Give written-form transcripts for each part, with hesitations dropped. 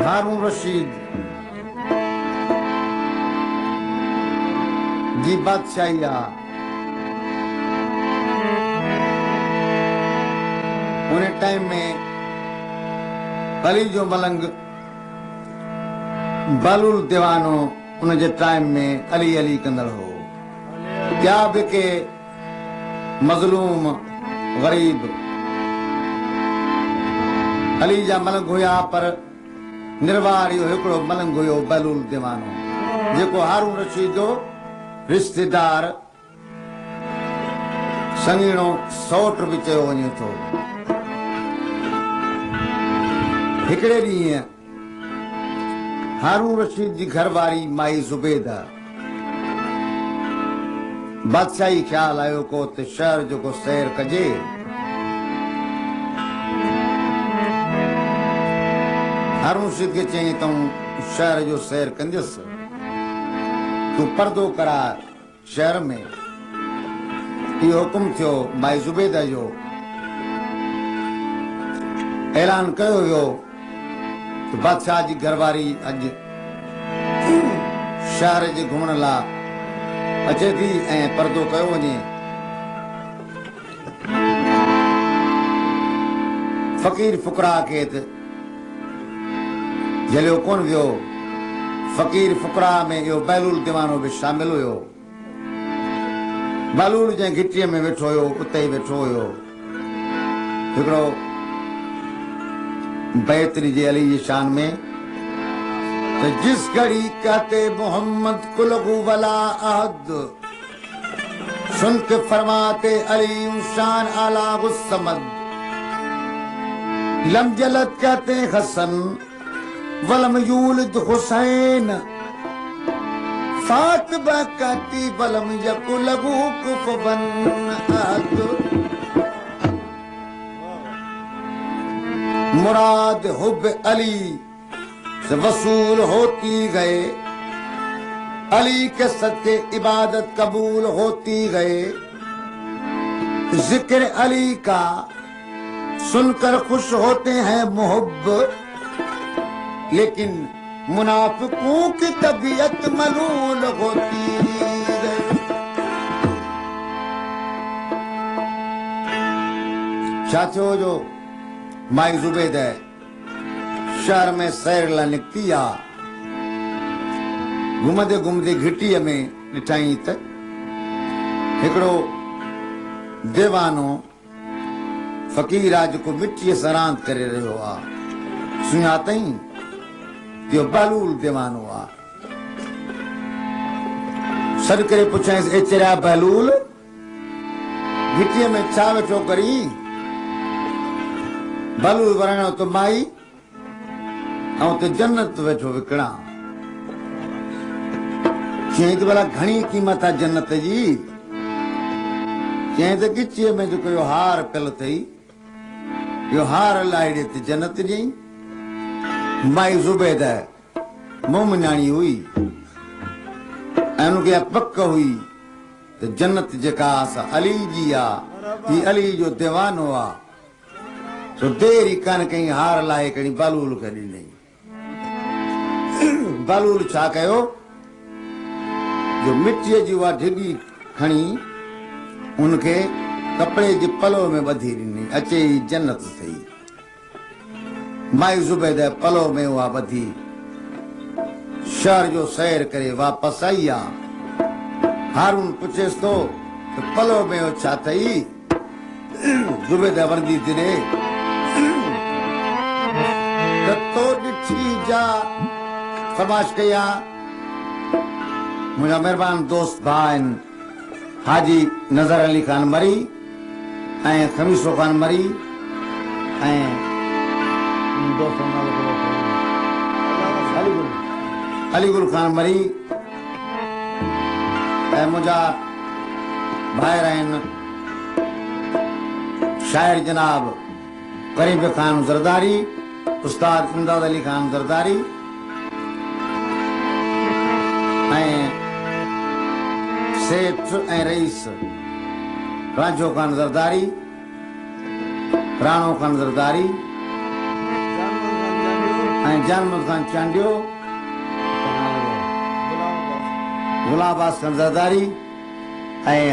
हारून रशीद जी बादशाही आ उन टाइम में अली जो मलंग बालूल दीवानो उन जे टाइम में अली अली कंदड़ हो क्या बि के मज़लूम गरीब अली जा मलंग हुया पर निर्वार इहो हिकिड़ो मलंग हुयो बालूल दीवानो जेको हारून रशीद जो रिश्तेदार संगीणो सौट बि चयो वञे थो। हिकिड़े ॾींहुं हारून रशीद जी घरवारी माई ज़ुबैदा बादशाही ख्याल आयो को ते शहर जो को सैर कजे। हारून रशीद खे चई तूं शहर जो सैर कंदसि तूं पर्दो करा शहर में। इहो हुकुम थियो माई ज़ुबैदा जो ऐलान कयो वियो तो बादशाह जी घरवारी अज शहर जे घुमण लाइ अचे थी ऐं पर्दो कयो वञे। फ़क़ीर फुकरा खे झलियो कोन वियो। फ़क़ीर फुकरा में इहो बालूल दीवानो बि शामिल हुयो। बालूल जंहिं घिटीअ में वेठो हुयो उते ई वेठो हुयो। हिकिड़ो बैत जे अली जी शान में तो जिस घड़ी कहते मोहम्मद कुलहू वला अहद सुन के फरमाते अली शान आला गुस्समद लम जलत कहते हसन वलम यूलिद हुसैन फातिमा कहती वलम यकुलहू कुफवन अहद। मुराद हुब अली से वसूल होती गए अली के सदके इबादत कबूल होती गए। जिक्र अली का सुनकर खुश होते हैं मुहब्ब लेकिन मुनाफिकों की तबीयत मलूल होती गई। साथियों जो माई ज़ुबैदा शहर में सैर लाइ निकिती आ घुमंदे घुमंदे घिटीअ में ॾिठई त हिकिड़ो दीवानो फ़क़ीर आहे जेको मिटीअ सां रांदि करे रहियो आहे। सुञातई इहो बालूल दीवानो आहे। सॾु करे पुछांसि ए चरिया बालूल घिटीअ में छा वेठो करी। बालूल वराणो तो माई ऐं त जन्नत वेठो विकिणां। चई त भला घणी क़ीमत आहे जन्नत जी। चई त गिचीअ में जेको इहो हार पियल अथई इहो हार लाइ ॾे त जन्नत ॾियईं। माई ज़ुबैदा मोमञाणी हुई ऐं उनखे पक हुई त जन्नत जेका असां अली जी आहे ही अली जो दीवानो आहे। सो देरी कान कई हार लाइ हिकिड़ी बालूल खे ॾिनई। बालूल छा कयो जो मिटीअ जी उहा ढिगी खणी उनखे कपिड़े जे पलो में ॿधी ॾिनई। अचे ई जन्नत थई। माई ज़ुबैदा पलो में उहा ॿधी शहर जो सैर करे वापसि आई आहे। हारून पुछेसि थो त पलो में उहो छा अथई। ज़ुबैदा वर्दी थी ॾे त तो ॾिठी जा फरमाइश कई आहे। मुंहिंजा महिरबान दोस्त भाउ आहिनि हाजी नज़र अली ख़ान मरी ऐं खमीसो ख़ान मरी ऐं अलीगुल ख़ान मरी ऐं मुंहिंजा भाइर आहिनि शाइर जनाब करीब ख़ान ज़रदारी उस्ताद इमदाद अली ख़ान ज़रदारी ऐं सेठ ऐं रईस राजो ख़ान ज़रदारी राणो ख़ान ज़रदारी जानमत खान चांडियो, गुलाम अब्बास खान ज़रदारी,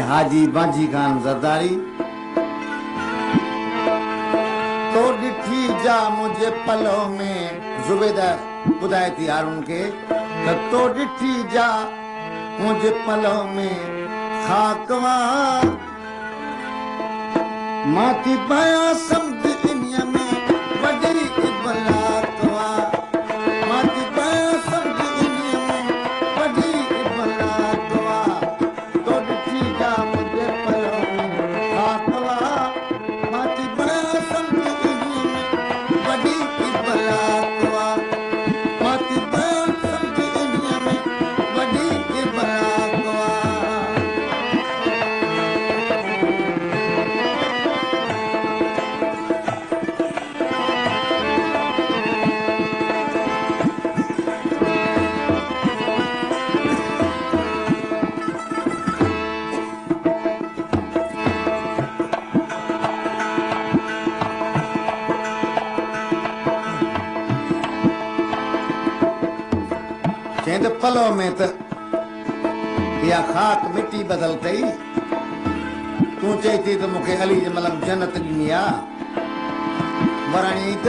हाजी बाजी खान ज़रदारी। तो डिठी जा मुझे पलों में, जुबेदा ॿुधाए थी हारून खे त तो डिठी जा मुझे पलों में खाकवा मां थी पायां सम्झ इन्हीअ में वॾी इबलाकवा मां थी पायां सम्झ इन्हीअ में वॾी इबलाकवा तो डिठी जा मुझे पलों में खाकवा मां थी पायां सम्झ इन्हीअ में वॾी इबलाकवा मां थी पायां सम्झ इन्हीअ में वॾी इबलाकवा। चेंद पलो में त या खाक मिट्टी बदल तई तू चई थी त मूंखे अली जे मलम जन्नत ॾिनी आ वराणी त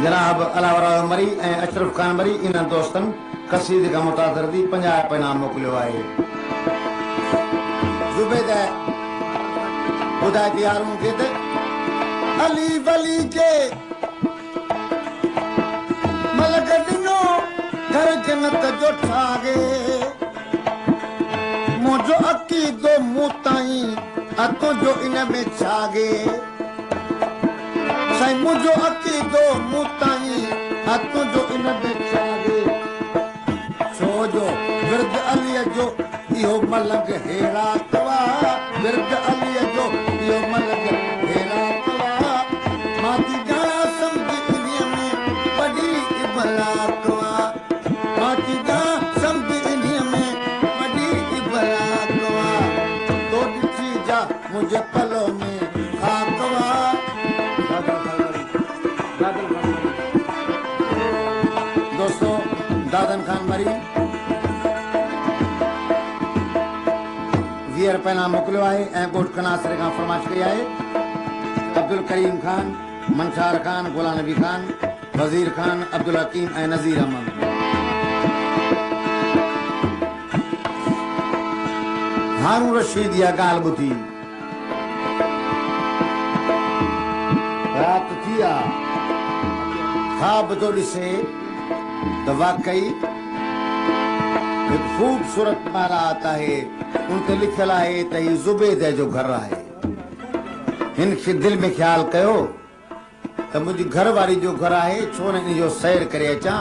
जनाब अलावरा मरी ऐं अशरफ खान मरी इन्हनि दोस्तनि कसीद खां मुतासिर थी 50 पैनाम मोकिलियो आहे। ज़ुबैदा ॿुधाए थी हारून खे त अली वली खे मलक ॾिनो घर जन्नत जो ठाहे मुंहिंजो अक़ीदो मूं ताईं हथों जो इन में छागे साईं मुंहिंजो अक़ीदो मूं ताईं हथों जो इन में छागे छो जो विर्द अलीअ जो इहो मलक हेरा तवा विर्द अलीअ जो इहो मलक हेरा तवा मां थी ॼाणा सम्झ इन्हीअ में वॾी इबलाकवा मां थी ॼाणा सम्झ इन्हीअ में वॾी इबलाकवा तो ॾिठी जा मुंहिंजे पलो में खाकवा दोस्तों दादन खान मरी 20 पैना मोकिलियो आहे ऐं ॻोठ कनासरे खां फरमाइश कई आहे। अब्दुल करीम खान, मंशार खान, गुलाम नबी खान, वज़ीर खान, अब्दुल हकीम ऐं नज़ीर अहमद। हारून रशीद इहा ॻाल्हि ॿुधी राति थी आहे ख़्वाब थो ॾिसे त वाकई हिकु ख़ूबसूरत बारात आहे उन ते लिखियल आहे त हीउ ज़ुबैदा जो घर आहे। हिन खे दिलि में ख़्यालु कयो त मुंहिंजी घरवारी जो घर आहे छो न इन जो सैर करे अचां।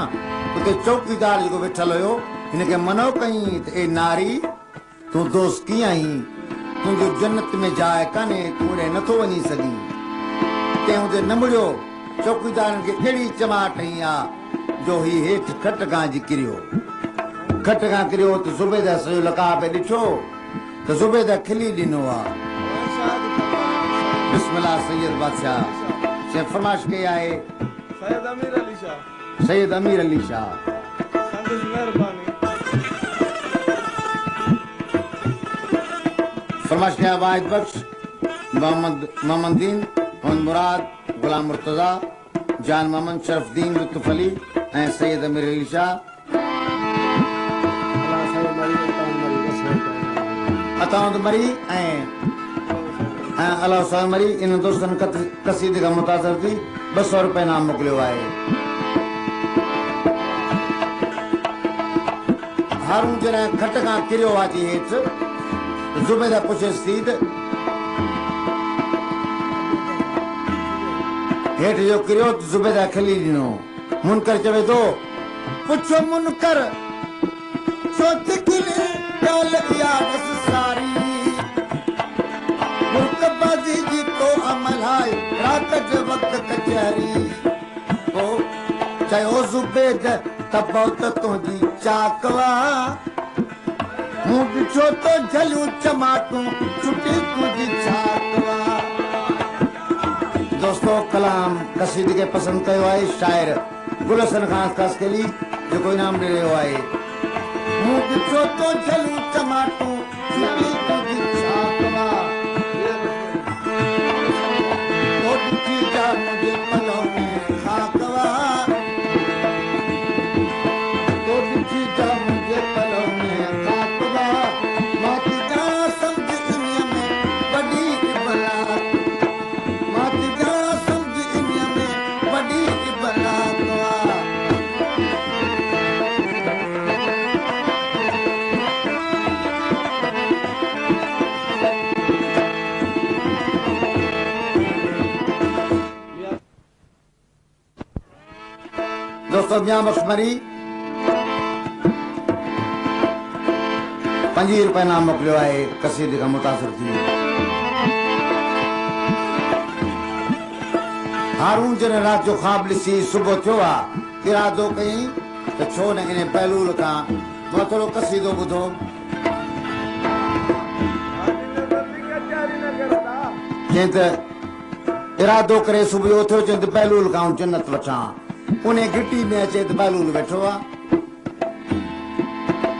उते चौकीदार जेको वेठल हुयो हिनखे मनो कई त ए नारी तूं दोस्त कीअं आहीं तुंहिंजो जन्नत में जाइ कान्हे तूं होॾे नथो वञी सघीं। तंहिं हुते न मुड़ियो चौकीदारनि खे अहिड़ी चमाट हई आहे जो हीउ हेठि खट खां अची किरियो खट खां किरियो त ज़ुबैदा सॼो लकाब ॾिठो त ज़ुबैदा खिली ॾिनो आहे। बिस्मिल्लाह सैयद बादशाह से फरमाइश कई आहे सैयद अमीर अली शाह फरमाइश कया वाहिद बख्श मोहम्मद दीन मोहम्मद मुराद गुलाम मुर्तज़ा जान मोहम्मद शरफुद्दीन लुत्फ अली ऐं सैयद अमीर अली शाह अताउद मरी ऐं अलाह साहिब मरी इन दोस्तनि कसीद खां मुतासिर थी 200 रुपए इनाम मोकिलियो आहे। हारून जॾहिं खट खां किरियो आहे हेठि ज़ुबैदा पुछेसि थी त हेठि जो किरियो त ज़ुबैदा खिली ॾिनो। मुनकर चवे थो पुछो मुनकर छो थी खिली ॻाल्हि इहा बसि सारी मुल्कबाज़ी जी तो अमल आहे राति जे वक़्तु कचहरी पोइ चयो ज़ुबैदा त बहुत तुंहिंजी चाकवा मूं ॾिठो तो झलियूं चमाटूं छुटी तुंहिंजी छातवा। दोस्तो कलाम कसीदे खे पसंदि कयो आहे शाइर गुलशन खां कसकेली जेको इनाम ॾेई रहियो आहे। मूं ॾिठो तो झलियूं चमाटूं छुटी तुंहिंजी छातवा। तो ॾिठी जा मुंहिंजे पलव में खाकवा। तो ॾिठी जा मुंहिंजे पलव में खाकवा। मां थी ॼाणां सम्झ इन्हीअ में वॾी इबलात। मां थी ॼाणां सम्झ इन्हीअ में वॾी इबलात वा। दोस्तों मियां बख्शमरी 25 रुपए नाम मोकिलियो आहे कसीदे खां मुतासिर थी। हारून जॾहिं राति जो ख्वाब ॾिसी सुबुह थियो आहे इरादो कयईं त छो न इन पहलूल खां मां थोरो कसीदो ॿुधो। चई त इरादो करे सुबुह जो उथियो चई त पहलूल खां जन्नत वठां। उन घिटी में अचे त बहलूल वेठो आहे।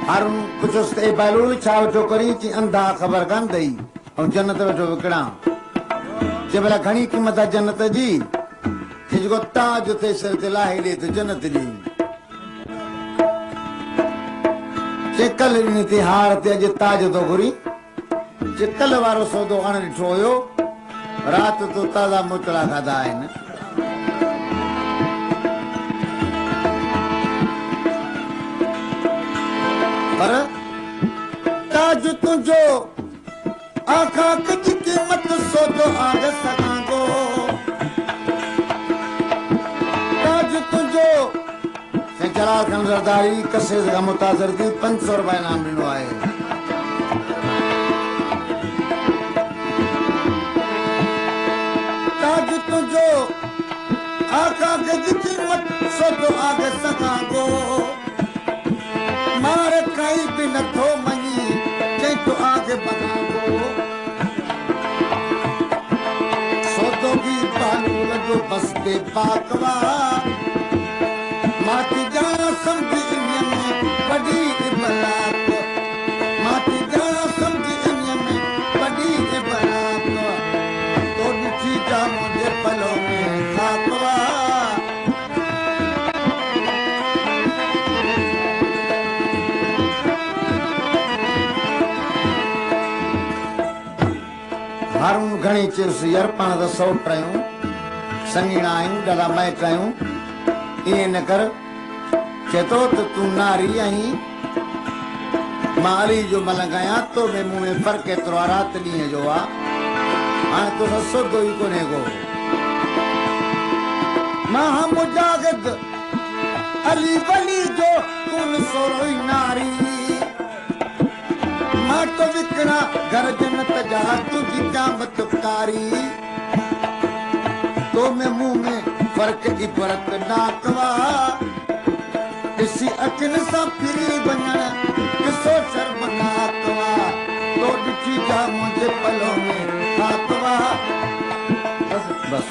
हारून पुछियोसि त ए बहलूल छा वेठो करी? चई अंधा ख़बर कान अथई ऐं जन्नत वेठो विकिणां। चई भला घणी क़ीमत आहे जन्नत जी? चई जेको ताज ते सिर ते लाहे ॾे त जन्नत जी। चई कल्ह ॾिनी थी हार ते अॼु ताज थो घुरी। चई कल्ह वारो सौदो अण ॾिठो हुयो राति तो ताज़ा मोचड़ा खाधा आहिनि। पर ताज तुंहिंजो आखा कुझ क़ीमत सौदो आग सघांगो। ताज तुंहिंजो साईं जलाल खान ज़रदारी कसीदे खां मुतासिर थी 500 रुपए इनाम ॾिनो आहे। ताज तुंहिंजो आखा कुझ क़ीमत सौदो आग सघांगो। मार काई बि नथो मञी चई तो आगे बनागो। सौदो बि बहलूल जो बस बेबाकवा। मां थी ॼाणां सम्झ इन्हीअ में वॾी इबलात। मां थी ॼाणां सम्झ इन्हीअ में वॾी इबलात। तो ॾिठी जा मुंहिंजे पलव में खाकवा। हारून घणी चयुसि यार पाण त सौट आहियूं संगीणा आहियूं ॾाढा माइट आहियूं ईअं न कर। चए थो त तूं नारी आहीं मां अली जो मलंग आहियां तो में मूं में फ़र्क़ु एतिरो आहे राति ॾींहं जो आहे। हाणे तोसां सौदो ई कोन्हे को। मां मुजाहिद अली वली जो कुल सोरो ई नारी। मां तो विकिणां घर जन्नत जा तुंहिंजी क़यामत कारी। तो में मुंह में फ़र्क़ु इबरत नाकवा। ॾिसी अखियुनि सां फिरी वञण ॾिसो शर्मनाकवा। तो ॾिठी जा मुंहिंजे पलव में खाकवा। बस बस